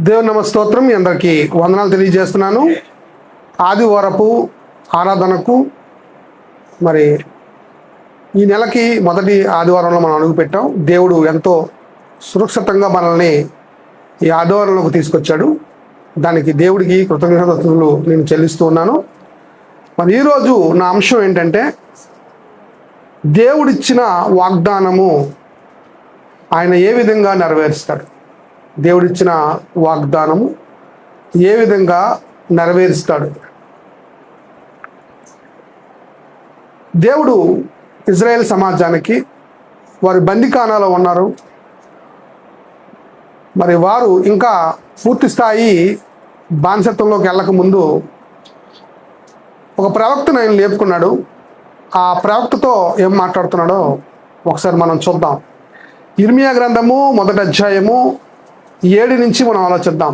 దేవుని నమస్తోత్రం. మీ అందరికీ వందనాలు తెలియజేస్తున్నాను. ఆదివారపు ఆరాధనకు మరి ఈ నెలకి మొదటి ఆదివారంలో మనం అడుగుపెట్టాం. దేవుడు ఎంతో సురక్షితంగా మనల్ని ఈ ఆదివారంలోకి తీసుకొచ్చాడు. దానికి దేవుడికి కృతజ్ఞతలు నేను చెల్లిస్తూ ఉన్నాను. మరి ఈరోజు నా అంశం ఏంటంటే, దేవుడిచ్చిన వాగ్దానము ఆయన ఏ విధంగా నెరవేరుస్తాడు. దేవుడిచ్చిన వాగ్దానము ఏ విధంగా నెరవేరుస్తాడు. దేవుడు ఇజ్రాయెల్ సమాజానికి, వారి బందికానాలో ఉన్నారు, మరి వారు ఇంకా పూర్తి స్థాయి బానిసత్వంలోకి వెళ్ళక ముందు ఒక ప్రవక్తను ఆయన లేపుకున్నాడు. ఆ ప్రవక్తతో ఏం మాట్లాడుతున్నాడో ఒకసారి మనం చూద్దాం. ఇర్మియా గ్రంథము 1వ అధ్యాయము 7 నుంచి మనం ఆలోచిద్దాం.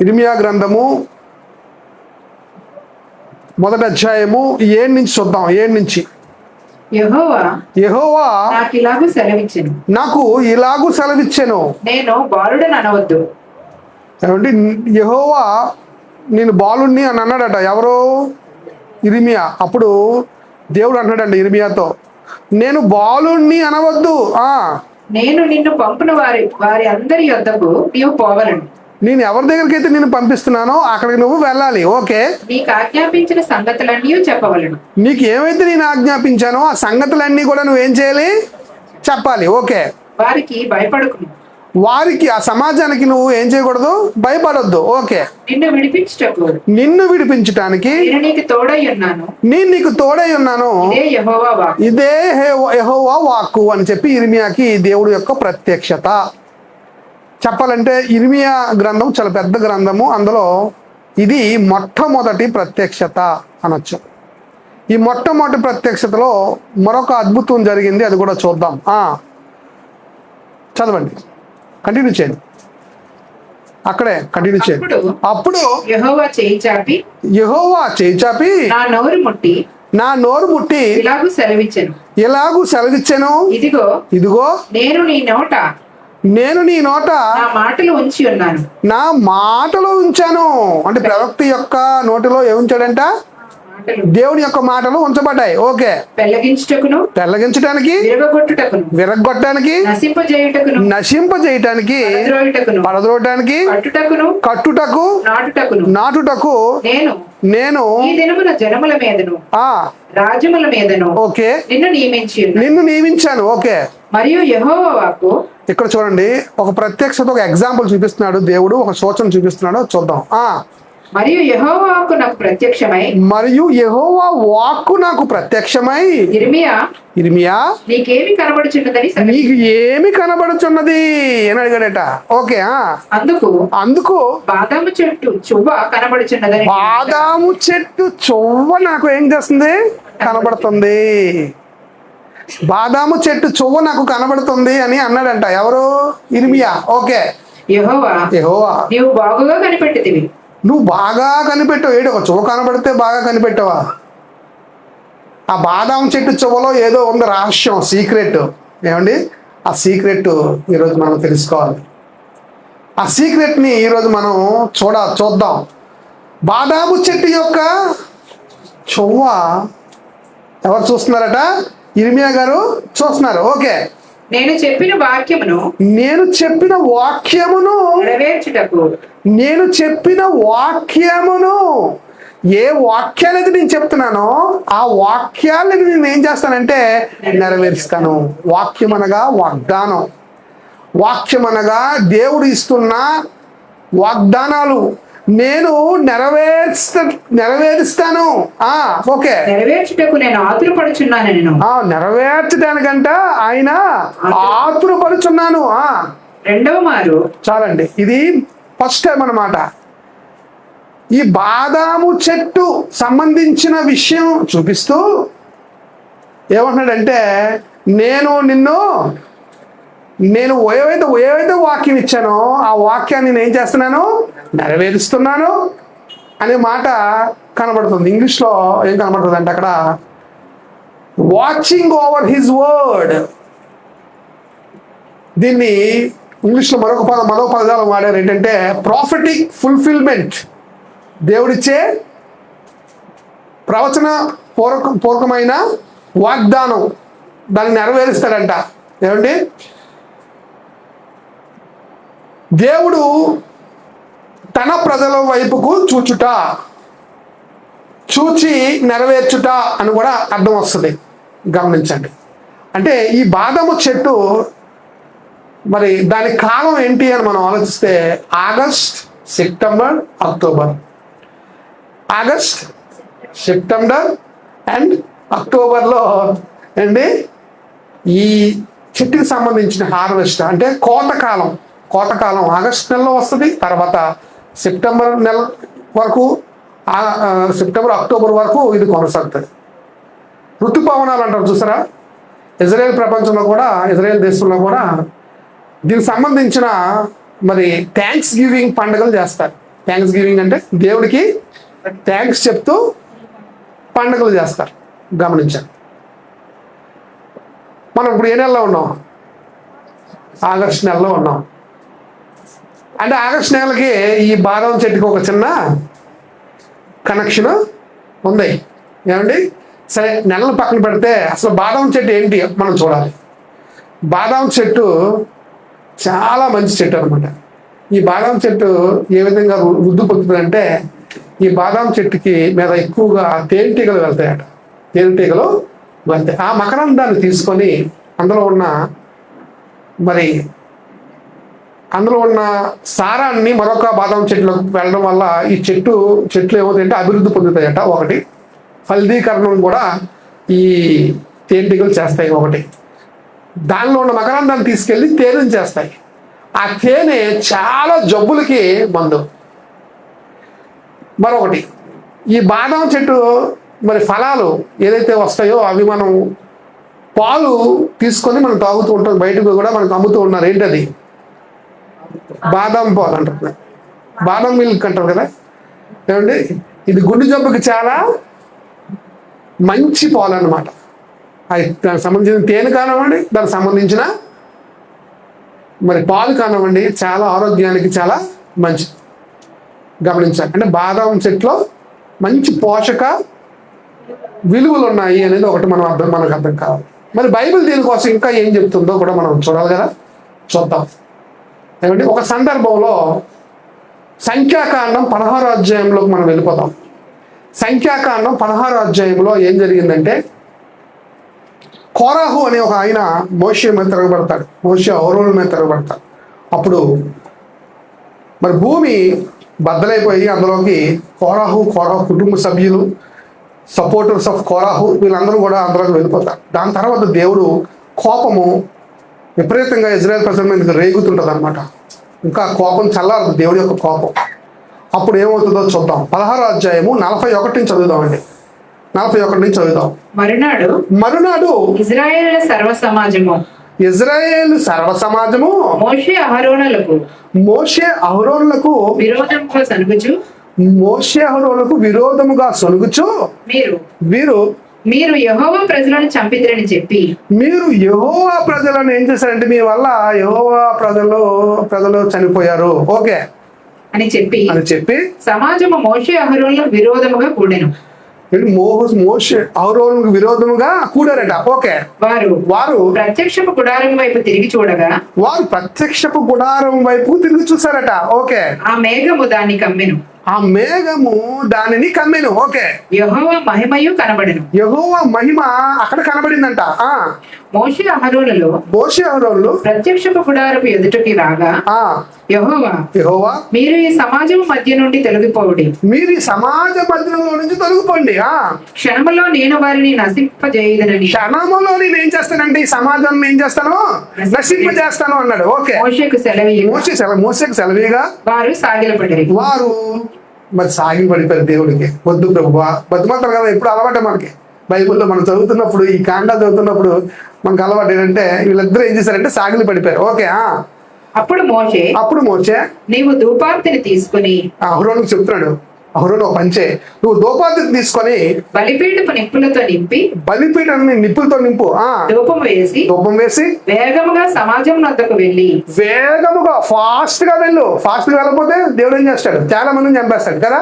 ఇర్మియా గ్రంథము 1వ అధ్యాయము 7 నుంచి చూద్దాం. 7 నుంచి యెహోవా నాకు ఇలాగూ సెలవిచ్చెను, నేను బాలుడని అనవద్దు. ఏమంటే యెహోవా నేను బాలుణ్ణి అని అన్నాడట. ఎవరో? ఇర్మియా. అప్పుడు దేవుడు అంటున్నాడంట ఇర్మియాతో, నేను బాలుణ్ణి అనవద్దు, నేను నిన్ను పంపిన వారి అందరి యొద్దకు నీవు పోవలను. నేను ఎవరి దగ్గరికి అయితే నేను పంపిస్తున్నానో అక్కడికి నువ్వు వెళ్ళాలి. ఓకే, నీకు ఆజ్ఞాపించిన సంగతులన్నీ చెప్పవలను. నీకు ఏమైతే నేను ఆజ్ఞాపించానో ఆ సంగతులన్నీ కూడా నువ్వేం చేయాలి? చెప్పాలి. ఓకే, వారికి భయపడకు, వారికి ఆ సమాజానికి నువ్వు ఏం చేయకూడదు? భయపడొద్దు. ఓకే, నిన్ను విడిపించటానికి నేను నీకు తోడై ఉన్నాను, నేను నీకు తోడై ఉన్నాను, ఇదే యెహోవా వాక్కు అని చెప్పి ఇర్మియాకి దేవుడు యొక్క ప్రత్యక్షత. చెప్పాలంటే ఇర్మియా గ్రంథం చాలా పెద్ద గ్రంథము. అందులో ఇది మొట్టమొదటి ప్రత్యక్షత అనొచ్చు. ఈ మొట్టమొదటి ప్రత్యక్షతలో మరొక అద్భుతం జరిగింది, అది కూడా చూద్దాం. చదవండి, కంటిన్యూ చేయండి. అక్కడే కంటిన్యూ చేయండి. అప్పుడు యెహోవా చేయి చాపి నా నోరు ముట్టి ఇలాగూ సెలవిచ్చెను, ఇదిగో నేను నీ నోట నా మాటలు ఉంచాను. అంటే ప్రవక్త యొక్క నోటిలో ఏముంచాడంట? దేవుని యొక్క మాటలు ఉంచబడ్డాయి. ఓకే, పెళ్లగించడానికి, విరగొట్టడానికి, నశింపజేయటానికి, పడద్రోయటానికి, కట్టుటకు, నాటుటకు నేను జనముల మీదను రాజ్యముల మీదను ఓకే నిన్ను నియమించాను. ఓకే, మరియు యెహోవా వాక్కు. ఇక్కడ చూడండి, ఒక ప్రత్యక్షత, ఒక ఎగ్జాంపుల్ చూపిస్తున్నాడు దేవుడు, ఒక సూచన చూపిస్తున్నాడు. చూద్దాం. మరియు యెహోవా వాక్కు నాకు ప్రత్యక్షమై ఇర్మియా నీకేమి కనబడుచున్నది అని అడిగాడట. ఓకే, అందుకు బాదాము చెట్టు చువ్వ నాకు ఏం చేస్తుంది? కనబడుతుంది. బాదాము చెట్టు చువ్వ నాకు కనబడుతుంది అని అన్నాడంట. ఎవరు? ఇర్మియా. ఓకే, యెహోవా నీవు బాగుగా కనిపెట్టితివి. నువ్వు బాగా కనిపెట్టావు. ఏడు ఒక చువ్వ కనబడితే బాగా కనిపెట్టావా? ఆ బాదాం చెట్టు చువ్వలో ఏదో ఉంది రహస్యం, సీక్రెట్. ఏమండి? ఆ సీక్రెట్ ఈరోజు మనం తెలుసుకోవాలి. ఆ సీక్రెట్ని ఈరోజు మనం చూద్దాం. బాదాము చెట్టు యొక్క చువ్వ ఎవరు చూస్తున్నారట? ఇర్మియా గారు చూస్తున్నారు. ఓకే, నేను చెప్పిన వాక్యమును ఏ వాక్యాలైతే నేను చెప్తున్నానో ఆ వాక్యాలను నేను ఏం చేస్తానంటే నెరవేరుస్తాను. వాక్యం అనగా వాగ్దానం. వాక్యం అనగా దేవుడు ఇస్తున్న వాగ్దానాలు నేను నెరవేరుస్తాను. ఓకే, నెరవేర్చుటకు నేను ఆతురపడుచున్నాను. నెరవేర్చడానికంట ఆయన ఆతురపడుచున్నాను. రెండవ మారు. చాలండి, ఇది ఫస్ట్ టైం అన్నమాట. ఈ బాదాము చెట్టు సంబంధించిన విషయం చూపిస్తూ ఏమంటున్నాడంటే, నేను ఏవైతే వాక్యం ఇచ్చానో ఆ వాక్యాన్ని నేను ఏం చేస్తున్నాను? నెరవేరుస్తున్నాను అనే మాట కనబడుతుంది. ఇంగ్లీష్లో ఏం కనబడుతుంది అంటే అక్కడ వాచింగ్ ఓవర్ హిజ్ వర్డ్. దీన్ని ఇంగ్లీష్లో మరో పదజాలం వాడారు ఏంటంటే ప్రాఫిటిక్ ఫుల్ఫిల్మెంట్. దేవుడిచ్చే ప్రవచన పూర్వకమైన వాగ్దానం దాన్ని నెరవేరుస్తాడంట. ఏమండి, దేవుడు తన ప్రజల వైపుకు చూచి నెరవేర్చుట అని కూడా అర్థం వస్తుంది. గమనించండి. అంటే ఈ బాదము చెట్టు మరి దాని కాలం ఏంటి అని మనం ఆలోచిస్తే August, September, October. August, September and అక్టోబర్లో అండి ఈ చెట్టుకి సంబంధించిన హార్వెస్ట్ అంటే కోతకాలం ఆగస్ట్ నెలలో వస్తుంది. తర్వాత సెప్టెంబర్ నెల వరకు, సెప్టెంబర్, అక్టోబర్ వరకు ఇది కొనసాగుతుంది. ఋతుపవనాలు అంటారు చూసారా, ఇజ్రాయెల్ ప్రపంచంలో కూడా, ఇజ్రాయెల్ దేశంలో కూడా దీనికి సంబంధించిన మరి థ్యాంక్స్ గివింగ్ పండుగలు చేస్తారు. థ్యాంక్స్ గివింగ్ అంటే దేవుడికి థ్యాంక్స్ చెప్తూ పండుగలు చేస్తారు. గమనించాలి. మనం ఇప్పుడు ఏ నెలలో ఉన్నాం? ఆగస్ట్ నెలలో ఉన్నాం. అంటే ఆగస్ట్ నెలకి ఈ బాదం చెట్టుకి ఒక చిన్న కనెక్షన్ ఉంది. ఏమండి, సరే నెలలు పక్కన పెడితే అసలు బాదం చెట్టు ఏంటి మనం చూడాలి. బాదం చెట్టు చాలా మంచి చెట్టు అనమాట. ఈ బాదం చెట్టు ఏ విధంగా వృద్ధి పొందుతుందంటే ఈ బాదం చెట్టుకి మీద ఎక్కువగా తేనెటీగలు వెళ్తాయట. తేనెటీగలు వెళ్తాయి. ఆ మకరందాన్ని తీసుకొని అందులో ఉన్న సారాన్ని మరొక బాదం చెట్లకు వెళ్ళడం వల్ల ఈ చెట్లు ఏమవుతాయంటే అభివృద్ధి పొందుతాయట. ఒకటి ఫలదీకరణం కూడా ఈ తేనెటీగలు చేస్తాయి. ఒకటి దానిలో ఉన్న మకరందాన్ని తీసుకెళ్ళి తేనెని చేస్తాయి. ఆ తేనె చాలా జబ్బులకి మందు. మరొకటి ఈ బాదం చెట్టు మరి ఫలాలు ఏదైతే వస్తాయో అవి మనం పాలు తీసుకొని మనం తాగుతూ ఉంటాం. బయటకు కూడా మనకు అమ్ముతూ ఉన్నారు. ఏంటది? బాదం పాలు అంటారు, బాదం మిల్క్ అంటారు కదా. ఏమండి, ఇది గుండె జబ్బుకి చాలా మంచి పాలు అన్నమాట. అది దానికి సంబంధించిన తేనె కానివ్వండి, దానికి సంబంధించిన మరి పాలు కానివ్వండి, చాలా ఆరోగ్యానికి చాలా మంచిది. గమనించాలి. అంటే బాదం చెట్లో మంచి పోషక విలువలు ఉన్నాయి అనేది ఒకటి మనకు అర్థం కావాలి. మరి బైబిల్ దీనికోసం ఇంకా ఏం చెప్తుందో కూడా మనం చూడాలి కదా. చూద్దాం. ఏమంటే ఒక సందర్భంలో సంఖ్యాకాండం 16వ అధ్యాయంలోకి మనం వెళ్ళిపోతాం. సంఖ్యాకాండం 16వ అధ్యాయంలో ఏం జరిగిందంటే కోరాహు అనే ఒక ఆయన మోషే మీద తిరగబడతాడు. మోషే అహరోను మీద తిరగబడతాడు. అప్పుడు మరి భూమి బద్దలైపోయి అందులోకి కోరాహు కుటుంబ సభ్యులు, సపోర్టర్స్ ఆఫ్ కోరాహు వీళ్ళందరూ కూడా అందులోకి వెళ్ళిపోతారు. దాని తర్వాత దేవుడు కోపము విపరీతంగా ఇజ్రాయెల్ ప్రజల మీద రేగుతుంటుంది అనమాట. ఇంకా కోపం చల్లారదు దేవుడి యొక్క కోపం. అప్పుడు ఏమవుతుందో చూద్దాం. 16వ అధ్యాయము 41 నుంచి చదువుదామండి. 41 నుంచి చదువుదాం. మరునాడు ఇజ్రాయేలు సర్వ సమాజము మోషే అహరోనులకు విరోధముగా సొనుగుచు మీరు యెహోవా ప్రజలను చంపిద్రని చెప్పి, మీరు యెహోవా ప్రజలను ఏం చేశారంటే మీ వల్ల యెహోవా ప్రజలు చనిపోయారు ఓకే అని చెప్పి సమాజము మోషే అహరోనులకు విరోధముగా కూడెను. మోషే అహరోనులకు విరోధముగా కూడారట. ఓకే. వారు ప్రత్యక్షపు గుడారం వైపు తిరిగి చూడగా చూసారట. ఓకే. ఆ మేఘము దానిని కమ్మెను. ఓకే. యెహోవా మహిమయు కనబడెను. యెహోవా మహిమ అక్కడ కనబడిందంట. మోషే అహరోనులు ప్రత్యక్షపు గుడారపు ఎదుటకి రాగా యెహోవా మీరు ఈ సమాజం మధ్య నుండి తొలగిపోండి. క్షణములో నేను వారిని నశింపజేయదనని. క్షణములో నేను ఏం చేస్తానంటే ఈ సమాజం ఏం చేస్తాను? నశింపజేస్తాను అన్నాడు. ఓకే. మోషేకు సెలవీగా వారు సాగిలపడ్డారు. వారు మరి సాగిలు పడిపోయారు. దేవుడికి వద్దు ప్రభువా, బతుమాతారు కదా. ఇప్పుడు అలవాటే మనకి. బైబిల్లో మనం చదువుతున్నప్పుడు ఈ కాండాలు చదువుతున్నప్పుడు మనకు అలవాటు ఏంటంటే వీళ్ళిద్దరూ ఏం చేశారంటే సాగిలు పడిపోయారు. ఓకే. అప్పుడు మోషే నీవు ధూపార్తిని తీసుకుని అహరోనుకు చెప్తున్నాడు. అహరోను ఒక పంచే, నువ్వు ధూపార్తిని తీసుకొని బలిపీఠపు నిప్పులతో నింపి బలిపీఠాన్ని నిప్పులతో నింపు, ధూపం వేసి వేగముగా సమాజం వద్దకు వెళ్ళి, వేగముగా ఫాస్ట్ గా వెళ్ళు. ఫాస్ట్ గా వెళ్ళకపోతే దేవుడు ఏం చేస్తాడు? చాలా మందిని చంపేస్తాడు కదా.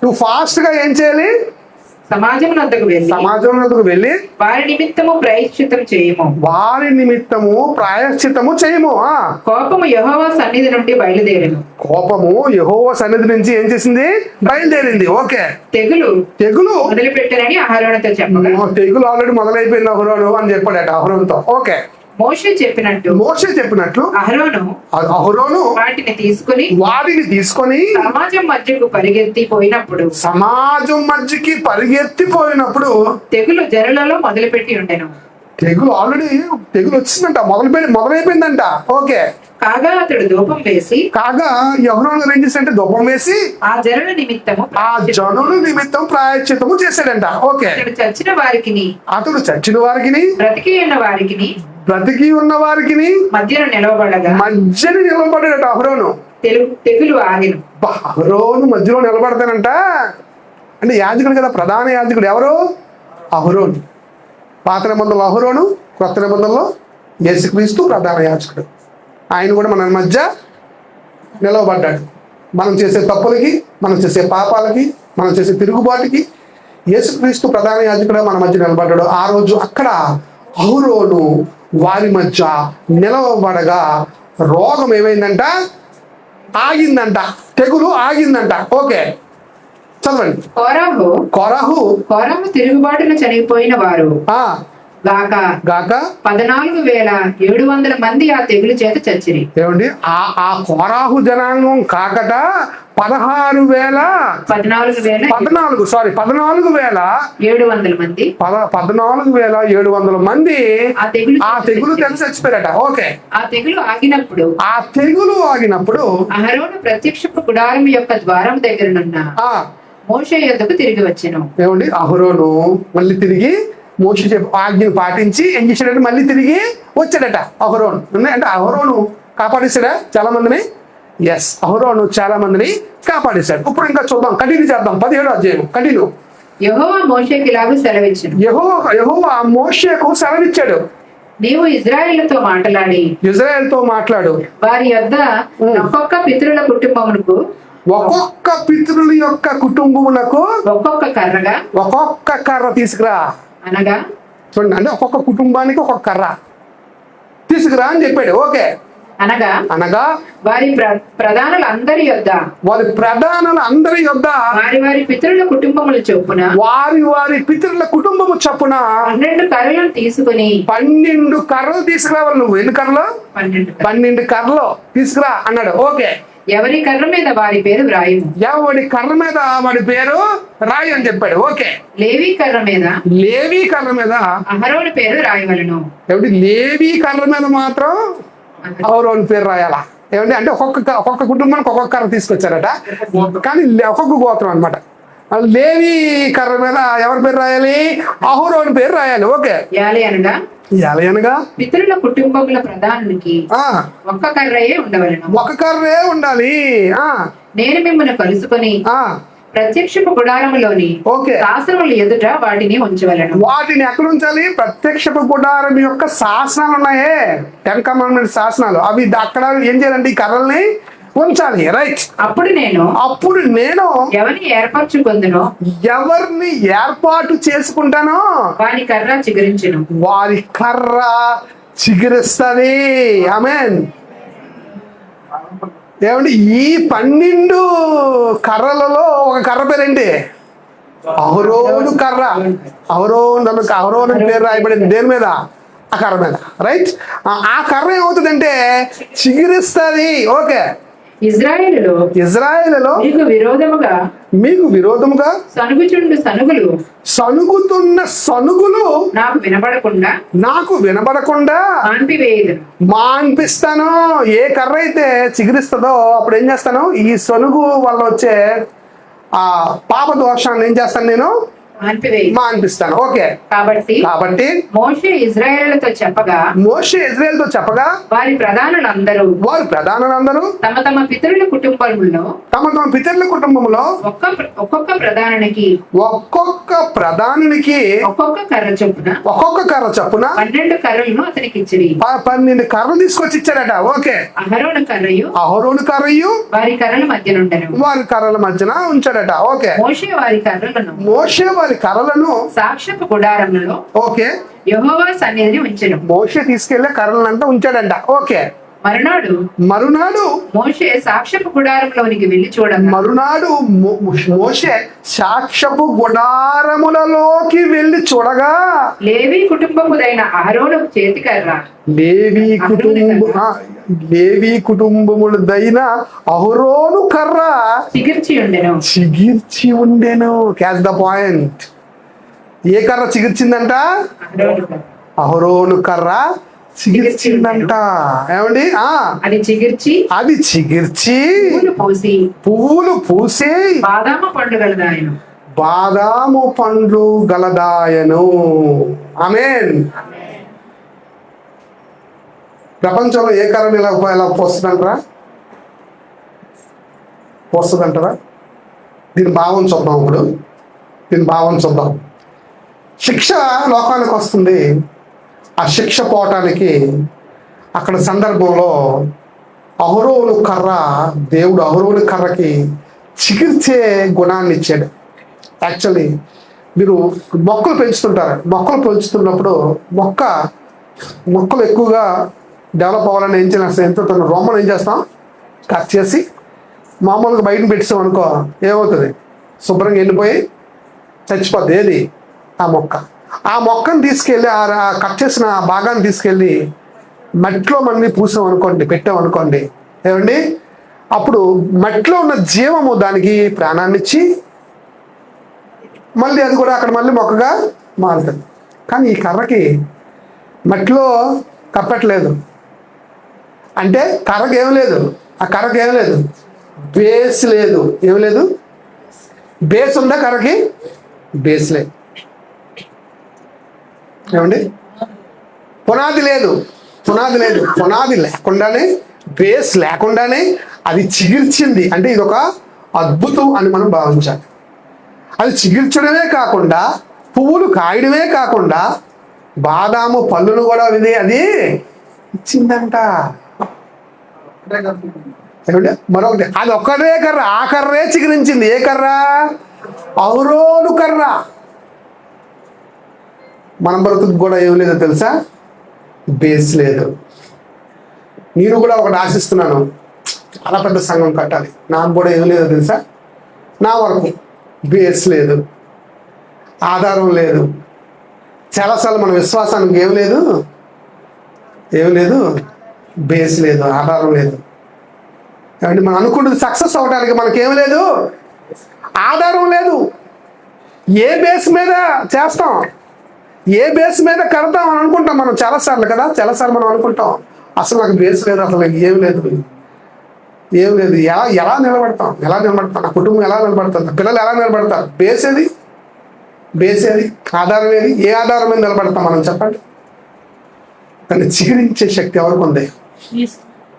నువ్వు ఫాస్ట్ గా ఏం చేయాలి? సమాజం వద్దకు వెళ్ళి వారి నిమిత్తము ప్రాయశ్చిత్తము చేయము. కోపము యెహోవా సన్నిధి నుండి బయలుదేరింది. కోపము యెహోవా సన్నిధి నుంచి ఏం చేసింది? బయలుదేరింది. ఓకే. తెగులు మొదలుపెట్టారని అహరోనుతో చెప్పగా, తెగులు ఆల్రెడీ మొదలైపోయింది అహరోను అని చెప్పాడట అహరోనుతో. ఓకే. మోషే చెప్పినట్లు అహరోను వాటిని తీసుకొని సమాజం మధ్యకి పరిగెత్తిపోయినప్పుడు తెగులు జనులలో తెగులు ఆల్రెడీ వచ్చిందంట, మొదలైపోయిందంట. ఓకే. కాగా అతడు ధూపం వేసి అహరోను ఏం చేశాడంటే ధూపం వేసి ఆ జనుల నిమిత్తం ప్రాయశ్చిత్తము చేశాడంట. ఓకే. అతడు చచ్చిన వారికి బ్రతికి ఉన్న వారికి మధ్యన నిలబడ్డాడట అహరోను. తెగులు ఆగిన అహరోను మధ్యలో నిలబడతానంట. అంటే యాజకుడు కదా, ప్రధాన యాజకుడు ఎవరు? అహరోను. పాత నిబంధనలో అహరోను, కొత్త నిబంధనలో యేసుక్రీస్తు ప్రధాన యాజకుడు. ఆయన కూడా మన మధ్య నిలవబడ్డాడు. మనం చేసే తప్పులకి, మనం చేసే పాపాలకి, మనం చేసే తిరుగుబాటుకి యేసుక్రీస్తు ప్రధాన యాజకుడు మన మధ్య నిలబడ్డాడు. ఆ రోజు అక్కడ అహరోను వారి మధ్య నిలవబడగా రోగం ఏమైందంట? ఆగిందంట. తెగులు ఆగిందంట. ఓకే, చదవండి. కోరహు తిరుగుబాటును చనిపోయిన వారు గాక 14,700 మంది ఆ తెగులు చేత చచ్చిరి. ఏమండి? ఆ కోరాహు జనాంగం కాకట 14,700 మంది 14,700 మంది ఆ తెగులు తెలిసి చచ్చిపోయారట. ఓకే. ఆ తెగులు ఆగినప్పుడు అహరోను ప్రత్యక్షపు గుడారం యొక్క ద్వారం దగ్గరనున్న మోషే యొద్దకు తిరిగి వచ్చెను. ఏమండి? అహరోను మళ్ళీ తిరిగి మోషే ఆజ్ఞను పాటించి ఏం చేశాడంటే మళ్ళీ తిరిగి వచ్చాడట అహరోను. అంటే అహరోను కాపాడేశాడా చాలా మందిని? ఎస్, అహరోను చాలా మందిని కాపాడేశాడు. ఇప్పుడు ఇంకా చూద్దాం, కంటిన్యూ చేద్దాం. 17వ అధ్యాయం కంటిన్యూ. యెహోవా మోషేకి ఇలాగూ సెలవిచ్చెను. యెహోవా మోషేకు సెలవిచ్చాడు, నీవు ఇజ్రాయేలుతో మాట్లాడు, వారి యొద్ద ఒక్కొక్క పితరుల యొక్క కుటుంబమునకు ఒక్కొక్క కర్ర తీసుకురా. అనగా చూడండి, అంటే ఒక్కొక్క కుటుంబానికి ఒక్కొక్క కర్ర తీసుకురా అని చెప్పాడు. ఓకే. అనగా వారి ప్రధానులందరి యొద్ద వారి పితరుల కుటుంబముల చొప్పున 12 కర్రలను తీసుకుని 12 కర్రలు తీసుకురావాలి. నువ్వు ఎన్ని కర్రలు? 12 కర్రలు తీసుకురా అన్నాడు. ఓకే. ఎవరి కర్ర మీద వారి పేరు వ్రాయము. ఎవరి కర్ర మీద వాడి పేరు రాయి అని చెప్పాడు. ఓకే. లేవి కర్ర మీద అహరోను పేరు రాయవలను. ఏమిటి? లేవి కర్ర మీద మాత్రం అహరోను పేరు రాయాలా? ఏమంటే అంటే ఒక్కొక్క కుటుంబానికి ఒక్కొక్క కర్ర తీసుకొచ్చారట, కానీ ఒక్కొక్క గోత్రం అనమాట. లేవి కర్ర మీద ఎవరి పేరు రాయాలి? అహరోను పేరు రాయాలి. ఓకే. అనగా పితరుల కుటుంబముల ప్రధానునికి ఒక్క కర్రే ఉండాలి. నేను మిమ్మల్ని కలుసుకొని ప్రత్యక్షపు గుడారములోని శాసనముల ఎదుట వాటిని ఉంచవలను. వాటిని ఎక్కడ ఉంచాలి? ప్రత్యక్షపు గుడారం యొక్క శాసనాలు ఉన్నాయే, 10 కమాండ్మెంట్స్ శాసనాలు, అవి అక్కడ ఏం చేయాలంటే ఈ కర్రల్ని ఉంచాలి. రైట్. అప్పుడు నేను ఎవరిని ఏర్పాటు చేసుకుంటానో వారి కర్ర చిగురిస్తుంది. ఆమేన్. ఏమంటే ఈ 12 కర్రలలో ఒక కర్ర పేరేంటి? అహరోను కర్ర. అహరోను పేరు రాయబడింది దేని మీద? ఆ కర్ర మీద. రైట్. ఆ కర్ర ఏమవుతుందంటే చిగురిస్తుంది. ఓకే. ఇజ్రాయేలులో మీకు విరోధముగా సనుగుతున్న సనుగులు నాకు వినబడకుండా మాన్పిస్తాను. ఏ కర్ర అయితే చిగురిస్తుందో అప్పుడు ఏం చేస్తాను? ఈ సనుగు వల్ల వచ్చే ఆ పాప దోషాన్ని ఏం చేస్తాను? నేను మాన్పిస్తాను. ఓకే. కాబట్టి మోషే ఇశ్రాయేలుతో చెప్పగా వారి ప్రధానులందరూ తమ తమ పితరుల కుటుంబములో ఒక్కొక్క ప్రధానునికి ఒక్కొక్క కర్ర చొప్పున 12 కర్రలను అతనికి ఇచ్చిరి. 12 కర్రలు తీసుకొచ్చి ఇచ్చారట. ఓకే. అహరోను కర్రయు వారి కర్రల మధ్యన ఉంచాడట. ఓకే. మోషే వారి కర్రలను సాక్ష్యపు గుడారములలో ఓకే యెహోవా సన్నిధిని ఉంచెను. మోషే తీసుకెళ్లే కర్రలంతా ఉంచాడంట. ఓకే. మరునాడు మోషే సాక్ష్యపు గుడారంలోనికి వెళ్ళి చూడగా లేవి కుటుంబముదైన అహరోను చేతికర్ర లేవి కుటుంబములదైన అహరోను కర్ర చిగిర్చి ఉండెను. Catch the point. ఏ కర్ర చిగిర్చిందంట? అహరోను కర్ర చిగిర్చిందంట. ఏమండి? అది చిగిర్చి పువ్వులు పూసి బాదాము పండ్లు గలదాయను. ఆమేన్. ప్రపంచంలో ఏ కర్రని ఇలా పోస్తుందంటారా? దీని భావం చూద్దాం. శిక్ష లోకానికి వస్తుంది. ఆ శిక్ష పోవటానికి అక్కడ సందర్భంలో దేవుడు అహరోను కర్రకి చికిర్చే గుణాన్ని ఇచ్చాడు. యాక్చువల్లీ మీరు మొక్కలు పెంచుతున్నప్పుడు మొక్కలు ఎక్కువగా డెవలప్ అవ్వాలని రోమన్ ఏం చేస్తాం? కట్ చేసి మామూలుగా బయట పెట్టాం అనుకో, ఏమవుతుంది? శుభ్రంగా ఎండిపోయి చచ్చిపోద్ది. ఏది? ఆ మొక్కను తీసుకెళ్ళి ఆ కట్ చేసిన భాగాన్ని తీసుకెళ్ళి మట్టిలో మనం పెట్టామనుకోండి, ఏమండి? అప్పుడు మట్టిలో ఉన్న జీవము దానికి ప్రాణాన్ని ఇచ్చి మళ్ళీ అది కూడా అక్కడ మళ్ళీ మొక్కగా మారుతుంది. కానీ ఈ కర్రకి మట్టిలో కప్పట్లేదు. అంటే కర్రకి ఏం లేదు, బేస్ లేదు. ఏం లేదు? బేస్ ఉందా కర్రకి? బేస్ లేదు. ఏమండి? పునాది లేకుండానే, బేస్ లేకుండానే అది చిగిర్చింది. అంటే ఇది ఒక అద్భుతం అని మనం భావించాలి. అది చిగిర్చడమే కాకుండా, పువ్వులు కాయడమే కాకుండా, బాదాము పళ్ళును కూడా అది ఇచ్చిందంట. ఏమంటే మరొకటి, అది ఒక్కటే కర్ర, ఆ కర్రే చిగురించింది. ఏ కర్ర? అహరోను కర్ర. మన బ్రతుకు కూడా ఏం లేదో తెలుసా? బేస్ లేదు. నేను కూడా ఒకటి ఆశిస్తున్నాను, చాలా పెద్ద సంఘం కట్టాలి. నాకు కూడా ఏం లేదో తెలుసా? నా వరకు బేస్ లేదు, ఆధారం లేదు. చాలాసార్లు మన విశ్వాసానికి ఏం లేదు, బేస్ లేదు, ఆధారం లేదు. కాబట్టి మనం అనుకుంటుంది సక్సెస్ అవడానికి మనకేం లేదు, ఆధారం లేదు. ఏ బేస్ మీద చేస్తాం, ఏ బేస్ మీద కడతాం అని అనుకుంటాం మనం చాలాసార్లు మనం అనుకుంటాం అసలు నాకు బేస్ లేదు, అసలు ఏం లేదు. ఎలా నిలబడతాం? నా కుటుంబం ఎలా నిలబడతారు? నా పిల్లలు ఎలా నిలబడతారు? బేస్ ఏది? ఆధారం ఏది? ఏ ఆధారం మీద నిలబడతాం మనం చెప్పండి? దాన్ని చిగురించే శక్తి ఎవరికి ఉంది?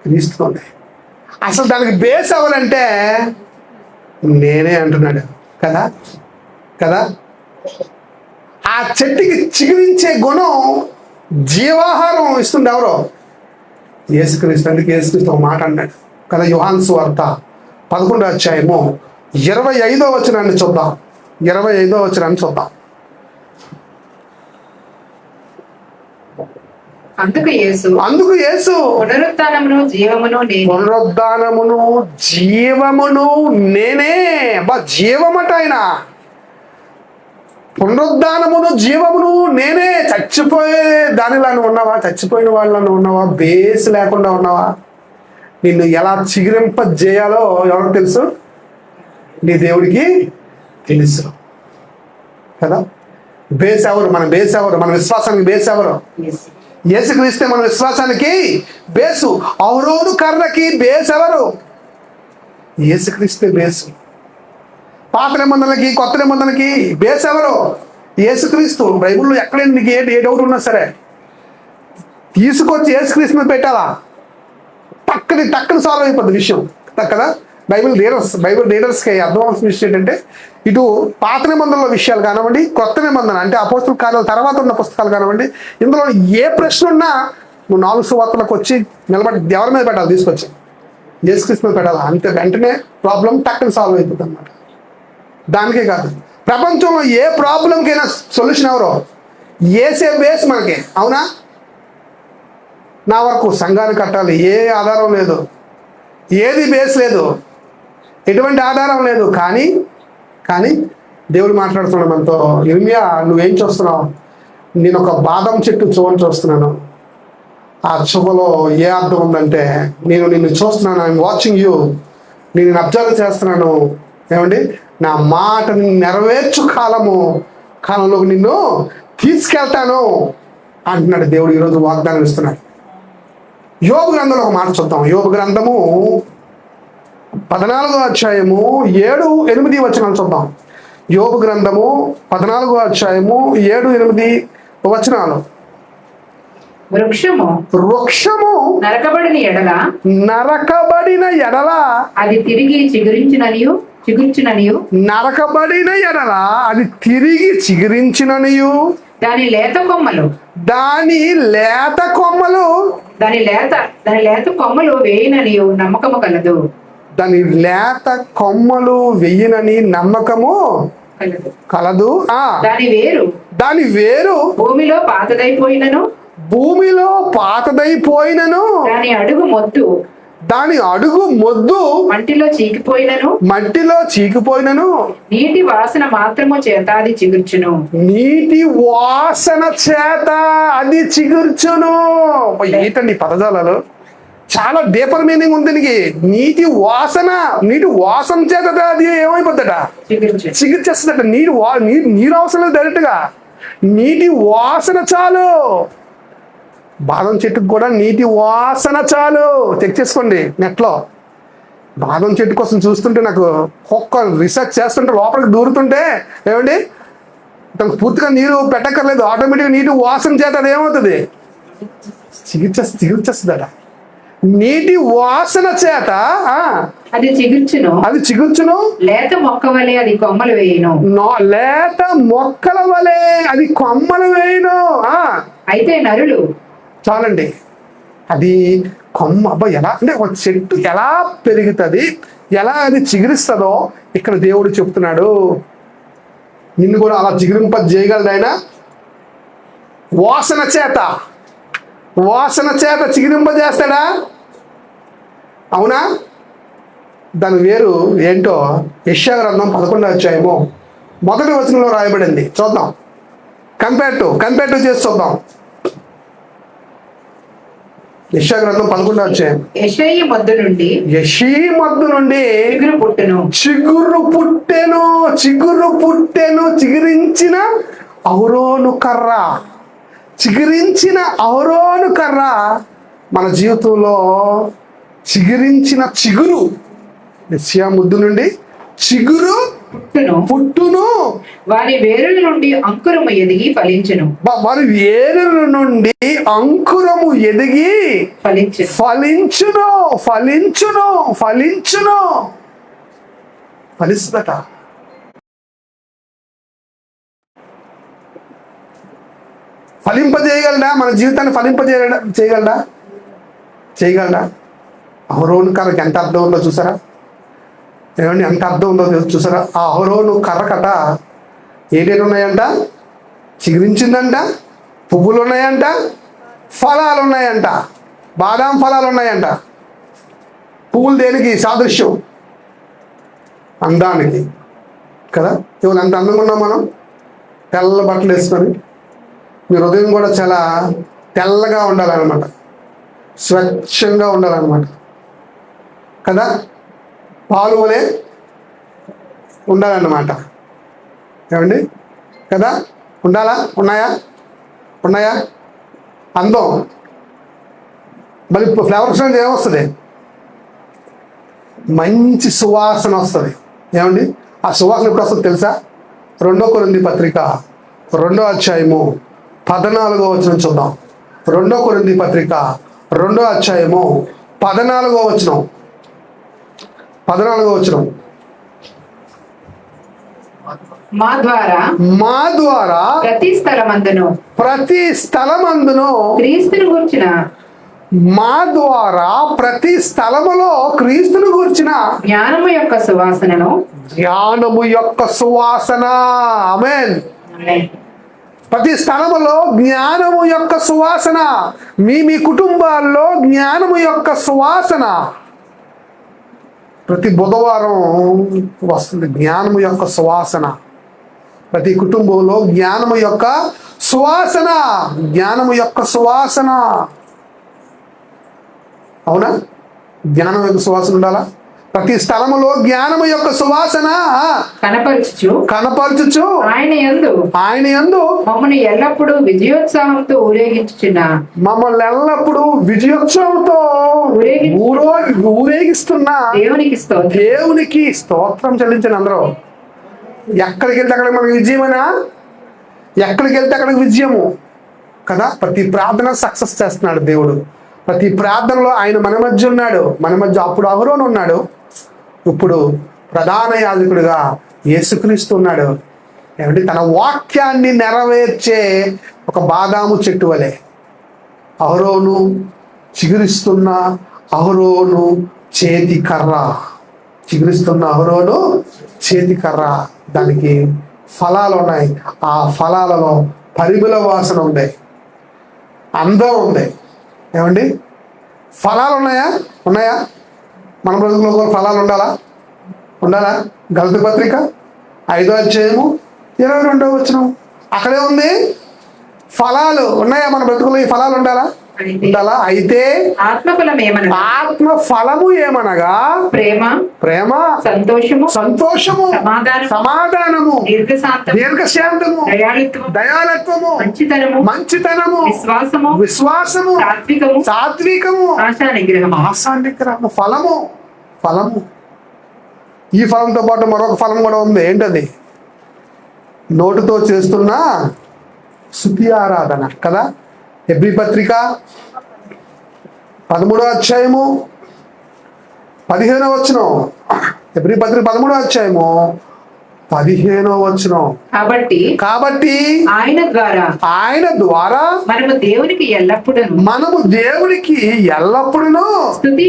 క్రీస్తుకు ఉంది. అసలు దానికి బేస్ ఎవరంటే నేనే అంటున్నాడు కదా. ఆ చెట్టుకి చిగురించే గుణం, జీవాహారం ఇస్తుంది ఎవరో? యేసుక్రీస్తు. అందుకే యేసుక్రీస్తు ఒక మాట అన్నాడు కదా, యోహాను సువార్త 11వ అధ్యాయము 25వ వచనాన్ని చూద్దాం. 25వ వచనాన్ని చూద్దాం. అందుకు యేసు పునరుత్థానమును జీవమును నేనే. జీవమట ఆయన. పునరుద్ధానమును జీవమును నేనే. చచ్చిపోయే దానిలాను ఉన్నావా? చచ్చిపోయిన వాళ్ళను ఉన్నావా? బేస్ లేకుండా ఉన్నావా? నిన్ను ఎలా చిగురింపజేయాలో ఎవరికి తెలుసు? నీ దేవుడికి తెలుసు కదా. బేస్ ఎవరు? మన విశ్వాసానికి బేస్ ఎవరు? యేసుక్రీస్తే మన విశ్వాసానికి బేసు. అహరోను కర్రకి బేస్ ఎవరు? యేసుక్రీస్తే బేసు. పాత నిబంధనలకి కొత్త నిబంధనలకి బేస్ ఎవరు? యేసుక్రీస్తు. బైబిల్లో ఎక్కడైనా నీకు ఏ డౌట్ ఉన్నా సరే తీసుకొచ్చి యేసుక్రీస్తు మీద పెట్టాలా, టక్కని సాల్వ్ అయిపోద్ది విషయం కదా. బైబిల్ రీడర్స్కి అర్థం అవ్వాల్సిన విషయం ఏంటంటే, ఇటు పాత నిబంధనల విషయాలు కానివ్వండి, కొత్త నిబంధన అంటే అపోస్తల కార్యాల తర్వాత ఉన్న పుస్తకాలు కానివ్వండి, ఇందులో ఏ ప్రశ్న ఉన్నా నువ్వు 4 సువార్తలకు వచ్చి నిలబడి ఎవరి మీద పెట్టాలి, తీసుకొచ్చి యేసుక్రీస్తు మీద పెట్టాలి. అంతే, వెంటనే ప్రాబ్లం టక్కని సాల్వ్ అయిపోతుంది అనమాట. దానికే కాదు, ప్రపంచంలో ఏ ప్రాబ్లంకైనా సొల్యూషన్ ఎవరో? ఏసే బేస్ మనకి. అవునా? నా వరకు సంఘాన్ని కట్టాలి, ఏ ఆధారం లేదు, ఏది బేస్ లేదు, ఎటువంటి ఆధారం లేదు. కానీ దేవుడు మాట్లాడుతున్నాడు మనతో. ఇర్మియా, నువ్వేం చూస్తున్నావు? నేను ఒక బాదం చెట్టు చువ్వను చూస్తున్నాను. ఆ చువ్వలో ఏ అర్థం ఉందంటే, నేను నిన్ను చూస్తున్నాను, ఐఎమ్ వాచింగ్ యూ, నేను అబ్జర్వ్ చేస్తున్నాను. ఏమండి? నా మాటని నెరవేర్చు కాలంలోకి నిన్ను తీసుకెళ్తాను అంటున్నాడు దేవుడు. ఈరోజు వాగ్దానం ఇస్తున్నాడు. యోబు గ్రంథంలో ఒక మాట చూద్దాం. యోబు గ్రంథము 14వ అధ్యాయము 7-8 వచనాలు చూద్దాం. యోబు గ్రంథము 14వ అధ్యాయము 7-8 వచనాలు. వృక్షము నరకబడిన ఎడల అది తిరిగి చిగురించిననియు నరకబడిన ఎడల అది తిరిగి చిగురించిననియు దాని లేత కొమ్మలు వేయననియు నమ్మకము కలదు. దాని లేత కొమ్మలు వెయ్యనని నమ్మకము కలదు. దాని వేరు భూమిలో పాతదైపోయినను దాని అడుగు మొద్దు మట్టిలో చీకిపోయినను నీటి వాసన మాత్రము చేత అది చిగుర్చును. ఏంటండి పదజాలాలు? చాలా డీపర్ మీనింగ్ ఉంది దీనికి. నీటి వాసన చేత అది ఏమైపోద్దట? చిగుర్చేస్తుందట. నీరు అవసరం లేదు, డైరెక్ట్ గా నీటి వాసన చాలు. బాదం చెట్టుకు కూడా నీటి వాసన చాలు. చెక్ చేసుకోండి నెట్లో. బాదం చెట్టు కోసం చూస్తుంటే నాకు ఒక్క రీసెర్చ్ చేస్తుంటే లోపలికి దూరుతుంటే, ఏమండి, తనకు పూర్తిగా నీరు పెట్టక్కర్లేదు, ఆటోమేటిక్గా నీటి వాసన చేత అది ఏమవుతుంది? చిగుర్చేస్తుందట. నీటి వాసన చేత అది చిగుర్చును. లేత మొక్క వలె అది కొమ్మలు వేయును. అయితే నరులు చాలండి. అది కొమ్మ ఎలా అంటే ఒక చెట్టు ఎలా పెరుగుతుంది, ఎలా అది చిగురిస్తుందో ఇక్కడ దేవుడు చెప్తున్నాడు. నిన్ను కూడా అలా చిగురింపజేయగలడు ఆయన. వాసన చేత చిగురింపజేస్తాడా? అవునా? దాని వేరు ఏంటో యెషయా గ్రంథం 11వ అధ్యాయము 1వ వచనంలో రాయబడింది. చూద్దాం. కంపేర్ చేసి చూద్దాం. యెషయా గ్రంథం 11వ అధ్యాయం. యెషయి మొద్దు నుండి చిగురు పుట్టెను చిగురించిన అహరోను కర్ర మన జీవితంలో చిగురించిన చిగురు. యెషయా మొద్దు నుండి చిగురు పుట్టును, వారి వేరుల నుండి అంకురము ఎదిగి ఫలించును. ఫలిస్తుందట. ఫలింపజేయగలడా? మన జీవితాన్ని చేయగలడా? అహరోను కర్రకి ఎంత అర్థం ఉందో చూసారా? ఏమండి, ఎంత అర్థం ఉందో చూసారా? ఆ అహరోను కర్రకట ఏంటేంటి ఉన్నాయంట? చిగురించిందంట, పువ్వులు ఉన్నాయంట, ఫలాలు ఉన్నాయంట, బాదాం ఫలాలు ఉన్నాయంట. పువ్వులు దేనికి సాదృశ్యం? అందానికి కదా. ఇవాళ ఎంత అందంగా ఉన్నాం మనం, తెల్ల బట్టలు వేసుకొని. మీ హృదయం కూడా చాలా తెల్లగా ఉండాలన్నమాట, స్వచ్ఛంగా ఉండాలన్నమాట కదా. పాలు వలె ఉండాలన్నమాట. ఏమండి కదా? ఉన్నాయా? అందం. మళ్ళీ ఫ్లవర్స్ అనేది ఏమొస్తుంది? మంచి సువాసన వస్తుంది. ఏమండి? ఆ సువాసన ఎప్పుడు వస్తుంది తెలుసా? 2 కొరింథీ పత్రిక 2వ అధ్యాయము 14వ వచనం చూద్దాం. 2 కొరింథీ పత్రిక 2వ అధ్యాయము 14వ వచనం. మా ద్వారా ప్రతి స్థలమందును క్రీస్తును గూర్చిన మా ద్వారా ప్రతి స్థలములో క్రీస్తును గూర్చిన జ్ఞానము యొక్క సువాసన. ఆమేన్. ప్రతి స్థలములో జ్ఞానము యొక్క సువాసన. మీ కుటుంబాల్లో జ్ఞానము యొక్క సువాసన ప్రతి బుధవారం వస్తుంది. జ్ఞానము యొక్క సువాసన ప్రతి కుటుంబంలో, జ్ఞానము యొక్క సువాసన, జ్ఞానము యొక్క సువాసన. అవునా? జ్ఞానం యొక్క సువాసన ఉండాలా? ప్రతి స్థలములో జ్ఞానము యొక్క సువాసన కనపరచుచు ఆయన యందు మమ్మల్ని ఎల్లప్పుడూ విజయోత్సాహంతో ఊరేగిస్తున్న దేవునికి స్తోత్రం చెల్లించండి. అందరూ ఎక్కడికి వెళ్తే అక్కడికి మనకి విజయమేనా? ఎక్కడికి వెళ్తే అక్కడికి విజయము కదా. ప్రతి ప్రార్థన సక్సెస్ చేస్తున్నాడు దేవుడు. ప్రతి ప్రార్థనలో ఆయన మన మధ్య ఉన్నాడు. మన మధ్య అప్పుడు అహరోను ఉన్నాడు, ఇప్పుడు ప్రధాన యాజకుడిగా యేసుక్రీస్తు ఉన్నాడు. ఏమంటే తన వాక్యాన్ని నెరవేర్చే ఒక బాదాము చెట్టు వలె అహరోను చిగురిస్తున్న అహరోను చేతి కర్ర, దానికి ఫలాలు ఉన్నాయి. ఆ ఫలాలలో పరిమళ వాసన ఉంది, అందం ఉంది. ఏమండి ఫలాలు ఉన్నాయా? మన బ్రతుకులో కూడా ఫలాలు ఉండాలా? గలతీ పత్రిక 5వ అధ్యాయము 22వ వచనం అక్కడే ఉంది. ఫలాలు ఉన్నాయా మన బ్రతుకులో? ఈ ఫలాలు ఉండాలా? అయితే ఆత్మ ఫలము ఏమనగా ప్రేమ, సంతోషము, సమాధానము, దీర్ఘశాంతము, దయాళత్వము, మంచితనము, విశ్వాసము, సాత్వికము, ఆశానిగ్రహము. ఫలము. ఈ ఫలంతో పాటు మరొక ఫలం కూడా ఉంది. ఏంటది? నోటితో చేస్తున్న స్తుతి ఆరాధన కదా. హెబ్రీ పత్రిక 13వ అధ్యాయము 15వ వచనం. హెబ్రీ పత్రిక 13వ అధ్యాయము 15వ వచనం. కాబట్టి ఆయన ద్వారా మనము దేవునికి ఎల్లప్పుడూ స్తుతి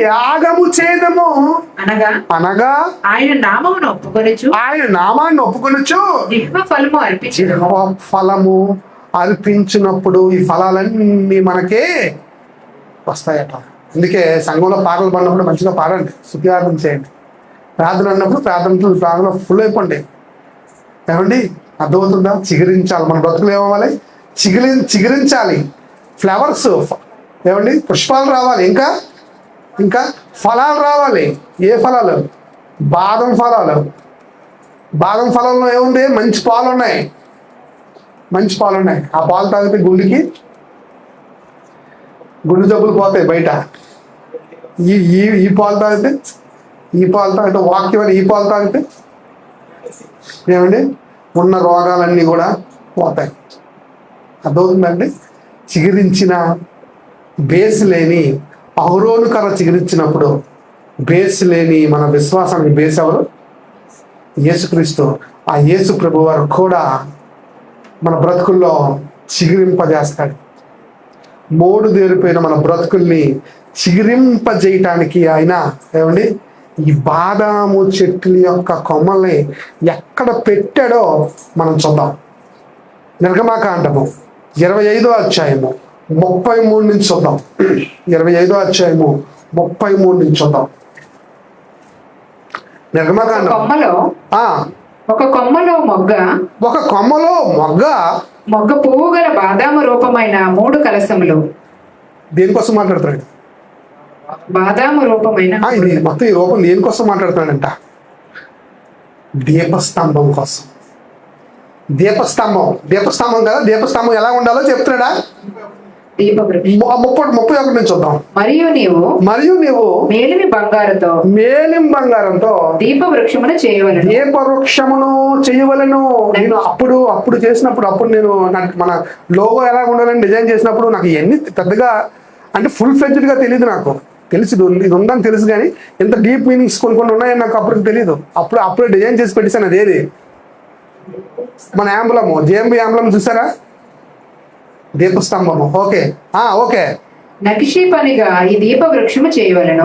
యాగము చేయదము. అనగా ఆయన నామాన్ని ఒప్పుకొనుచు ఫలము అర్పించినప్పుడు ఈ ఫలాలన్నీ మనకే వస్తాయట. అందుకే సంఘంలో పాటలు పాడినప్పుడు మంచిగా పాడండి, స్తుతియాగం చేయండి. ప్రార్థన అన్నప్పుడు ప్రార్థన ఫుల్ అయిపోండి. ఏమండి అర్థమవుతుందా? చిగురించాలి. మన బ్రతుకులు ఏమవ్వాలి? చిగురించాలి. ఫ్లవర్స్ ఏమండి, పుష్పాలు రావాలి. ఇంకా ఫలాలు రావాలి. ఏ ఫలాలు? బాదం ఫలాల్లో ఏముంది? మంచి పాలు ఉన్నాయి. ఆ పాలు తాగితే గుండె జబ్బులు పోతాయి బయట. ఈ పాలు తాగితే వాక్యం ఈ పాలు తాగితే ఏమండి ఉన్న రోగాలన్నీ కూడా పోతాయి. అర్థమవుతుందండి? చిగురించిన బేస్ లేని అహరోను కర్ర చిగురించినప్పుడు బేస్ లేని మన విశ్వాసానికి బేస్ ఎవరు? యేసుక్రీస్తు. ఆ యేసు ప్రభు వారు కూడా మన బ్రతుకుల్లో చిగురింపజేస్తాడు. మోడు దేరిపోయిన మన బ్రతుకుల్ని చిగురింపజేయటానికి ఆయన ఏమండి ఈ బాదాము చెట్ల యొక్క కొమ్మల్ని ఎక్కడ పెట్టాడో మనం చూద్దాం. నిర్గమాకాండము 25వ అధ్యాయము 33 నుంచి చూద్దాం. 25వ అధ్యాయము 33 నుంచి చూద్దాం. నిర్గమాకాండం ఒక కొమ్మలో మొగ్గ పువ్వు గల బాదాము రూపమైన 3 కలశములు. దేనికోసం మాట్లాడుతున్నాడు? బాదాము రూపమైన ఇది మొత్తం ఈ రూపం దేనికోసం మాట్లాడుతున్నాడంట? దీపస్తంభం కోసం. దీపస్తంభం కదా. దీపస్తంభం ఎలా ఉండాలో చెప్తున్నాడా? దీపవృక్షం. 31 నుంచి చూద్దాం. మరియు నీవు మేలిమి బంగారంతో దీపవృక్షమును చేయవలెను. నేను అప్పుడు చేసినప్పుడు నేను మన లోగో ఎలా ఉండాలని డిజైన్ చేసినప్పుడు నాకు ఇవన్నీ పెద్దగా అంటే ఫుల్ ఫ్లెడ్జ్డ్ గా తెలియదు. నాకు తెలుసు ఇది ఉందని తెలుసు, కానీ ఎంత డీప్ మీనింగ్స్ కొన్ని ఉన్నాయని నాకు అప్పుడు తెలియదు. అప్పుడే డిజైన్ చేసి పెట్టేసాను. అదేది మన యాంబులము, జేఎంబి యాంబులం చూసారా, దీపస్తంభము. Okay okay. నక్షి పనిగా ఈ దీపవృక్షము చేయవలెను.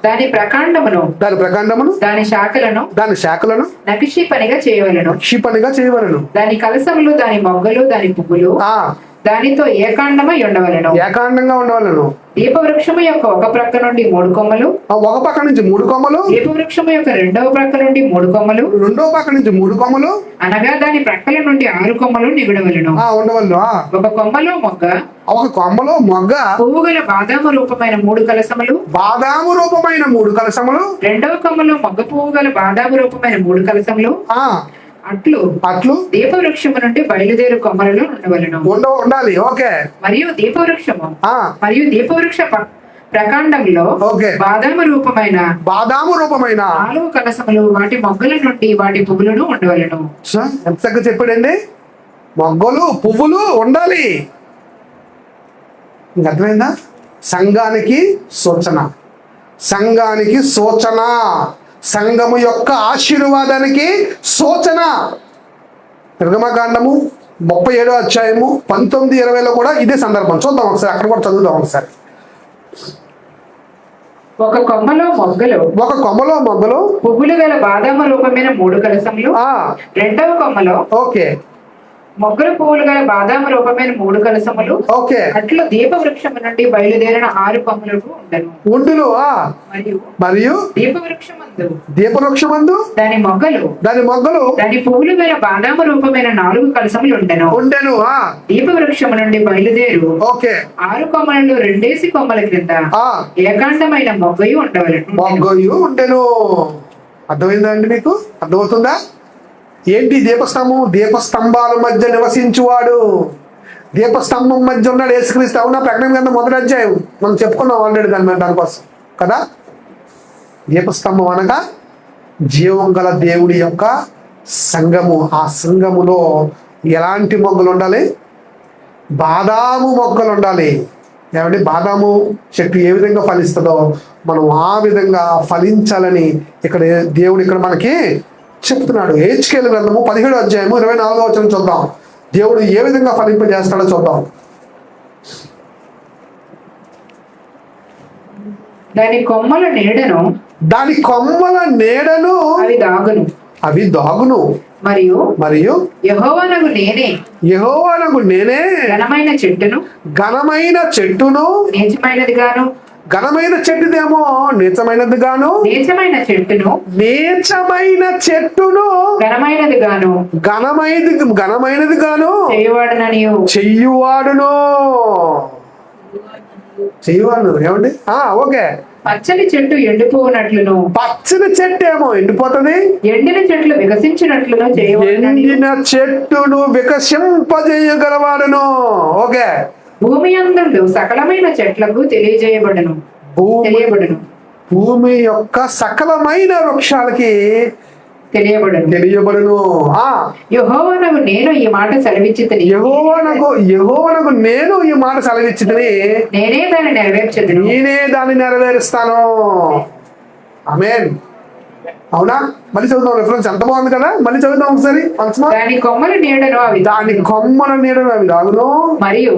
దాని ప్రకాండమును దాని శాఖలను నక్షి పనిగా చేయవలెను. దాని కలసములు, దాని మొగ్గలు, దాని పువ్వులు దానితో ఏకాండంగా ఉండవలెను. దీపవృక్షము యొక్క ఒక ప్రక్క నుండి 3 కొమ్మలు, దీపవృక్షము యొక్క రెండవ ప్రక్క నుండి 3 కొమ్మలు, అనగా దాని ప్రక్కల నుండి 6 కొమ్మలు నిగుడవలెను. ఒక కొమ్మలో మొగ్గ పువ్వు గల బాదాము రూపమైన 3 కలసములు, రెండవ కొమ్మలో మొగ్గ పువ్వు గల బాదాము రూపమైన 3 కలసములు అట్లు దీపవృక్షము నుండి బయలుదేరు కొమ్మలలో ఉండాలి. ఓకే. మరియు దీపవృక్ష ప్రకాండంలో బాదాము రూపమైన 4 కలసములు, వాటి మొగ్గల నుండి వాటి పువ్వులను ఉండవలెను. ఎంత చక్కగా చెప్పాడండి. మొగ్గలు, పువ్వులు ఉండాలి. అర్థమైందా? సంఘానికి సూచన, సంఘము యొక్క ఆశీర్వాదానికి సూచన. నిర్గమకాండము 37వ అధ్యాయము 19-20లో కూడా ఇదే సందర్భం. చూద్దాం ఒకసారి, అక్కడ కూడా చదువుదాం ఒకసారి. ఒక కొమ్మలో మొగ్గలు పువ్వులు గల బాదామ రూపమైన 3 కలసములు, రెండవ కొమ్మలో మొగ్గల పువ్వులు గల బాదామ రూపమైన 3 కలసములు, అట్లు దీపవృక్షము నుండి బయలుదేరిన 6 కొమ్మలకు ఉండును. మరియు దీపవృక్షమందు దాని మొగ్గలు దాని పువ్వులు గల బాదామ రూపమైన 4 కలసములు ఉండెను. దీపవృక్షము నుండి బయలుదేరు 6 కొమ్మలలో 2 కొమ్మల క్రింద ఏకాండమైన మొగ్గయు ఉండెను. అర్థమైందా అండి? మీకు అర్థమవుతుందా? ఏంటి దీపస్తంభాల మధ్య నివసించువాడు. దీపస్తంభం మధ్య ఉన్నాడు యేసుక్రీస్తు. అవునా? ప్రకటన గ్రంథం 1వ అధ్యాయం మనం చెప్పుకున్నాం ఆల్రెడీ దానికోసం కదా. దీపస్తంభం అనగా జీవం గల దేవుడి యొక్క సంఘము. ఆ సంఘములో ఎలాంటి మొగ్గలు ఉండాలి? బాదాము మొగ్గలు ఉండాలి. ఏమంటే బాదాము చెట్టు ఏ విధంగా ఫలిస్తుందో మనం ఆ విధంగా ఫలించాలని దేవుడు మనకి చెప్తున్నాడు. హెచ్కేలు గ్రంథము 17వ అధ్యాయము 24వ వచనం చూద్దాం. దేవుడు ఏ విధంగా ఫలింపజేస్తాడో చూద్దాం. దాని కొమ్మల నీడను అవి దాగును. మరియు యెహోవానగు నేనే ఘనమైన చెట్టును ఘనమైన చెట్టుదేమో నీచమైనది గాను, నీచమైన చెట్టును ఘనమైనది గాను చెయ్యువాడును. ఏమండి? ఓకే. పచ్చని చెట్టు ఎండిపోనట్లును, పచ్చని చెట్టు ఏమో ఎండిపోతుంది, ఎండిన చెట్లు వికసించినట్లును ఎండిన చెట్టును వికసింపజేయగలవాడును. ఓకే. భూమి యందు సకలమైన చెట్లకు తెలియబడును. భూమి యొక్క సకలమైన వృక్షాలకి తెలియబడును. యెహోవానగు నేను ఈ మాట సెలవిచ్చితిని. యెహోవానగు నేను ఈ మాట సెలవిచ్చితిని. నేనే దాన్ని నెరవేరుస్తాను. ఆమేన్. అవునా? మళ్ళీ చదువుదాం. రిఫరెన్స్ ఎంత బాగుంది కదా. మళ్ళీ చదువుదాం ఒకసారి. దాని కొమ్మల నీడను అవి దాగును. మరియు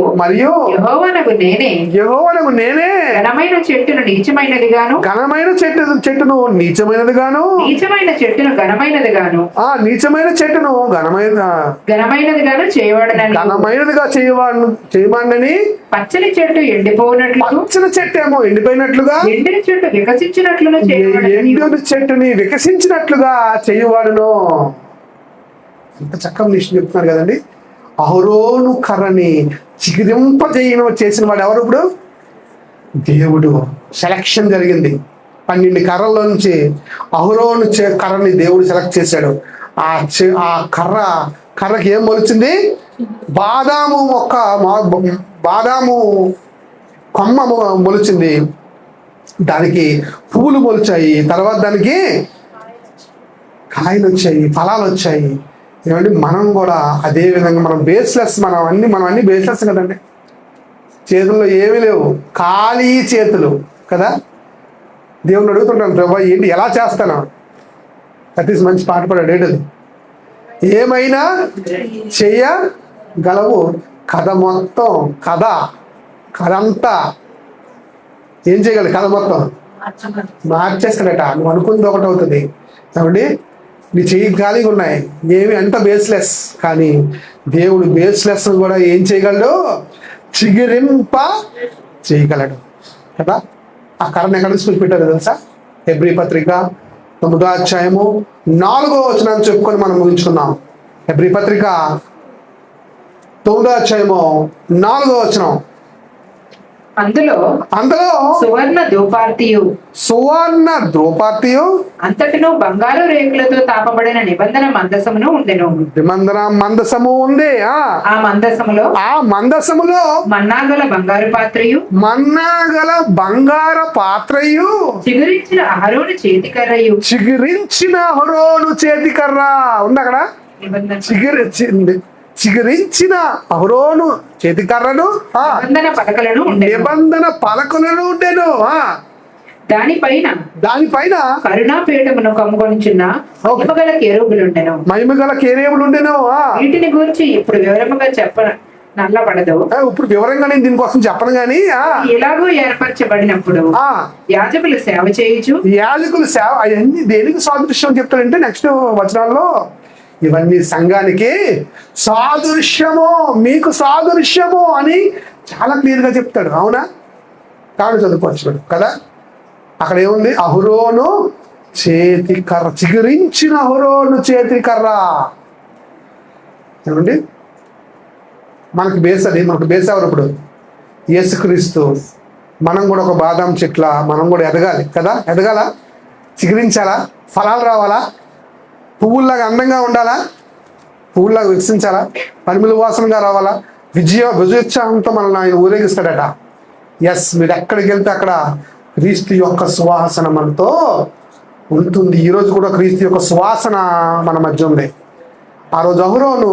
యెహోవానగు నేనే ఘనమైన చెట్టును నీచమైనది గాను, నీచమైనది గాను, నీచమైన చెట్టును ఘనమైనది గాను చేయవాడనగా చేయవాడని పచ్చని చెట్టు ఎండిపోనట్లు, పచ్చని చెట్టు ఏమో ఎండిపోయినట్లుగా, ఎండిన చెట్టు వికసించినట్లును ఎండిన చెట్టుని వికసించినట్లుగా చేయువాడును. ఎంత చక్కగా నిష్ణ చెప్తున్నారు కదండి. అహరోను కర్రని చేసిన వాడు ఎవరు? ఇప్పుడు దేవుడు. సెలక్షన్ జరిగింది. 12 కర్రల్లో నుంచి అహరోను కర్రని దేవుడు సెలెక్ట్ చేశాడు. ఆ కర్ర కర్రకి ఏం మొలిచింది? బాదాము మొక్క, బాదాము కొమ్మ మొలిచింది. దానికి పువ్వులు మొలిచాయి, తర్వాత దానికి కాయలు వచ్చాయి, ఫలాలు వచ్చాయి. ఏమంటే మనం కూడా అదే విధంగా మనం అన్ని బేస్లెస్ కదండి. చేతుల్లో ఏమీ లేవు, ఖాళీ చేతులు కదా. దేవుని అడుగుతుంటాను, ప్రభా ఏంటి ఎలా చేస్తాను? సతీష్ మంచి పాట పాడాడు, ఏంటది? ఏమైనా చెయ్యగలవు. కథ మొత్తం, కథ అంతా ఏం చేయగలరు? కథ మొత్తం మార్చేస్తాడట. నువ్వు అనుకుంది ఒకటి అవుతుంది. కాబట్టి నీ చెయ్యి ఖాళీగా ఉన్నాయి, ఏమి అంత బేస్లెస్. కానీ దేవుడు బేస్లెస్ కూడా ఏం చేయగలడు? చిగురింప చేయగలడు కదా. ఆ కర్రను ఎక్కడ తీసుకొచ్చి పెట్టారు తెలుసా? హెబ్రీ పత్రిక 9వ అధ్యాయము 4వ వచనాన్ని చెప్పుకొని మనం ముగించుకున్నాం. హెబ్రీ పత్రిక 9వ అధ్యాయము 4వ వచనం. అందులో సువర్ణ ధూపార్తియు అంతటిను బంగారు రేకులతో తాపబడిన నిబంధన మందసమును ఉండెను. నిబంధన మందసము ఉంది. ఆ మందసములో మన్నాగల బంగారు పాత్రయు చిగురించిన అహరోను చేతికర్ర ఉంది అక్కడ. చిగురించిన అహరోను చేతికర్రను, నిబంధన పలకలను ఉండెను. దానిపైన కరుణాపీఠమును కమ్ముకొనిచున్న మహిమగల కేరేబులు ఉండెను. వీటిని గురించి ఇప్పుడు వివరముగా నల్లబడదు. ఇప్పుడు వివరంగా నేను దీనికోసం చెప్పను గాని, ఎలాగో ఏర్పరచబడినప్పుడు యాజకులు సేవ అవన్నీ దేనికి సాదృశ్యం చెప్తాడంటే నెక్స్ట్ వచనాల్లో ఇవన్నీ సంఘానికి సాదృశ్యము, మీకు సాదృశ్యము అని చాలా క్లియర్గా చెప్తాడు. అవునా? కాదు చదువుకోవచ్చు కదా. అక్కడ ఏముంది? అహరోను చేతికర్ర, చిగురించిన అహరోను చేతికర్ర. ఏమండి? మనకు బేస్ ఎవరు? ఇప్పుడు యేసుక్రీస్తు. మనం కూడా ఒక బాదాం చెట్ల, మనం కూడా ఎదగాలి కదా. ఎదగాల, చిగురించాలా, ఫలాలు రావాలా, పువ్వుల్లాగా అందంగా ఉండాలా, పువ్వుల్లాగా వికసించాలా, పరిమళ వాసనగా రావాలా, విజయోత్సాహంతో మనల్ని ఆయన ఊరేగిస్తాడట. ఎస్, మీరు ఎక్కడికి వెళ్తే అక్కడ క్రీస్తు యొక్క సువాసన మనతో ఉంటుంది. ఈరోజు కూడా క్రీస్తు యొక్క సువాసన మన మధ్య ఉంది. ఆ రోజు అహరోను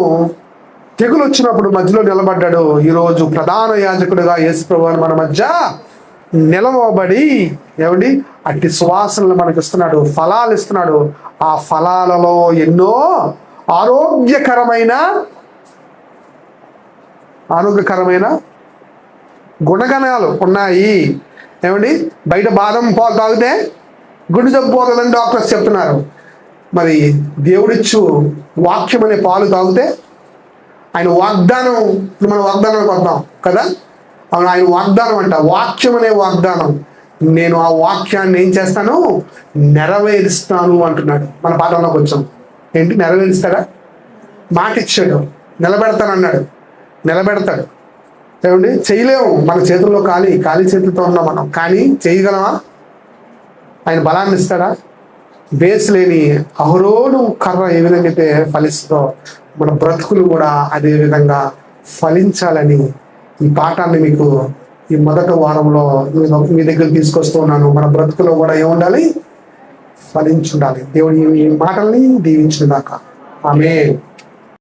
తెగులు వచ్చినప్పుడు మధ్యలో నిలబడ్డాడు. ఈరోజు ప్రధాన యాజకుడిగా యేసు ప్రభువు మన మధ్య నిలవబడి ఏమండి అట్టి సువాసనలు మనకి ఇస్తున్నాడు, ఫలాలు ఇస్తున్నాడు. ఆ ఫలాలలో ఎన్నో ఆరోగ్యకరమైన గుణగణాలు ఉన్నాయి. ఏమండి? బయట బాదం పాలు తాగితే గుండె జబ్బు పోతుందని డాక్టర్స్ చెప్తున్నారు. మరి దేవుడిచ్చు వాక్యం అనే పాలు తాగితే, ఆయన వాగ్దానం, మనం వాగ్దానానికి వద్దాం కదా. అవును, ఆయన వాగ్దానం అంట, వాక్యం అనే వాగ్దానం. నేను ఆ వాక్యాన్ని ఏం చేస్తాను? నెరవేరుస్తాను అంటున్నాడు. మన పాఠంలోకి వచ్చాం. ఏంటి? నెరవేరుస్తాడా? మాట ఇచ్చాడు, నిలబెడతాను అన్నాడు, నిలబెడతాడు. ఏమండి? చేయలేము, మన చేతుల్లో ఖాళీ చేతులతో ఉన్నాం మనం. కానీ చేయగలమా? ఆయన బలాన్ని ఇస్తాడా? బేస్ లేని అహరోను కర్ర ఏ విధంగా అయితే ఫలిస్తుందో మన బ్రతుకులు కూడా అదే విధంగా ఫలించాలని ఈ పాఠాన్ని మీకు ఈ మొదటి వారంలో మీ దగ్గర తీసుకొస్తూ ఉన్నాను. మన బ్రతుకులో కూడా ఏముండాలి? ఫలించుండాలి. దేవుడి ఈ మాటల్ని దీవించుగాక. ఆమేన్.